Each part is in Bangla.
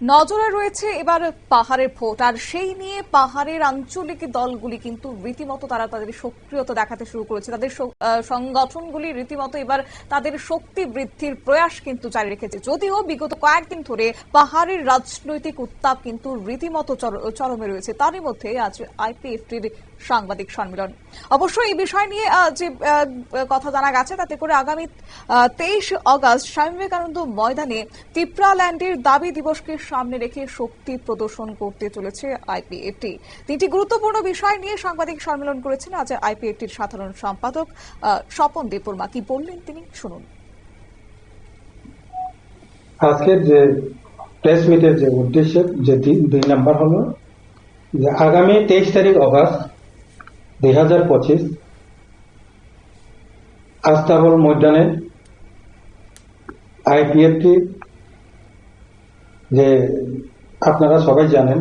নজরে রয়েছে এবার পাহাড়ের ভোট, আর সেই নিয়ে পাহাড়ের আঞ্চলিক দলগুলি কিন্তু রীতিমতো তারা তাদের সক্রিয়তা দেখাতে শুরু করেছে। তাদের সংগঠনগুলি রীতিমতো এবার তাদের শক্তি বৃদ্ধির প্রয়াস কিন্তু জারি রেখেছে। যদিও বিগত কয়েকদিন ধরে পাহাড়ের রাজনৈতিক উত্তাপ কিন্তু রীতিমতো চরমে রয়েছে। তারই মধ্যে আজ আইপিএফটির সাংবাদিক সম্মেলন। অবশ্যই এই বিষয় নিয়ে যে কথা জানা গেছে তাতে করে আগামী 23 অগস্ট স্বামী বিবেকানন্দ ময়দানে তিপ্রাল্যান্ডের দাবি দিবসকে সামনে রেখে শক্তি প্রদর্শন করতে চলেছে আইপিএফটি। তিনটি গুরুত্বপূর্ণ বিষয় নিয়ে সাংবাদিক সম্মেলন করেছেন আজ আইপিএফটির সাধারণ সম্পাদক স্বপন দেববর্মা। কি বললেন তিনি, শুনুন। আজকের যে প্রেস মিটের যে উদ্দেশ্য, যে 2 নাম্বার হলো যে আগামী 23 তারিখ অগস্ট 2025 আস্তাবল ময়দানে আইপিএফটি, যে আপনারা সবাই জানেন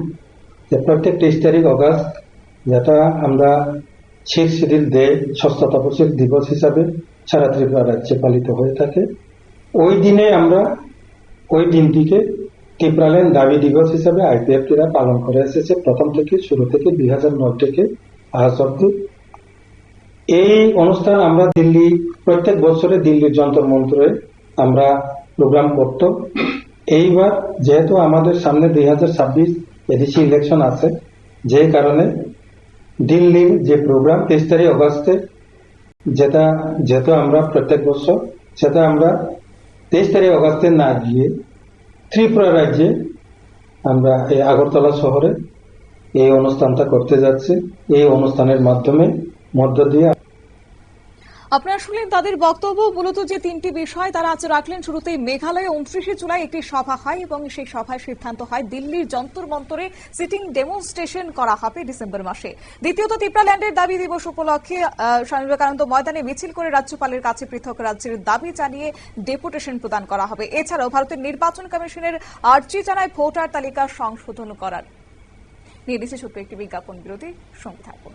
যে প্রত্যেক 23 তারিখ অগস্ট, যেটা আমরা শীত শিথিল দে ষষ্ঠ তপশিল দিবস হিসাবে সারা ত্রিপুরা রাজ্যে পালিত হয়ে থাকে। ওই দিনে আমরা ওই দিনটিকে তিপ্রাল্যান্ড দাবি দিবস হিসাবে আইপিএফটিরা পালন করে এসেছে প্রথম থেকে, শুরু থেকে 2009 থেকে আজ অব্দি। এই অনুষ্ঠান আমরা প্রত্যেক বছরে দিল্লির যন্তর মন্ত্রে আমরা প্রোগ্রাম করত। এইবার যেহেতু আমাদের সামনে 2026 এডিসি ইলেকশন আছে, যে কারণে দিল্লির যে প্রোগ্রাম 23 তারিখ অগস্টে, যেহেতু আমরা প্রত্যেক বছর, সেটা আমরা 23 তারিখ অগস্টে না গিয়ে ত্রিপুরা রাজ্যে আমরা এই আগরতলা শহরে এই অনুষ্ঠানটা করতে যাচ্ছি। এই অনুষ্ঠানের মধ্য দিয়ে আপনারা শুনলেন তাদের বক্তব্য। মূলত যে তিনটি বিষয় তারা আজ রাখলেন। শুরুতেই মেঘালয়ে 29 জুলাই একটি সভা হয় এবং সেই সভায় সিদ্ধান্ত হয় দিল্লির যন্তর মন্তরে সিটিং ডেমনস্ট্রেশন করা হবে ডিসেম্বর মাসে। দ্বিতীয়ত তিপ্রাল্যান্ডের দাবি দিবস উপলক্ষে স্বামী বিবেকানন্দ ময়দানে মিছিল করে রাজ্যপালের কাছে পৃথক রাজ্যের দাবি জানিয়ে ডেপুটেশন প্রদান করা হবে। এছাড়াও ভারতের নির্বাচন কমিশনের আর্জি জানায় ভোটার তালিকা সংশোধন করার। নিয়ে দিচ্ছে ছোট্ট একটি বিজ্ঞাপন বিরতি, সঙ্গে থাকুন।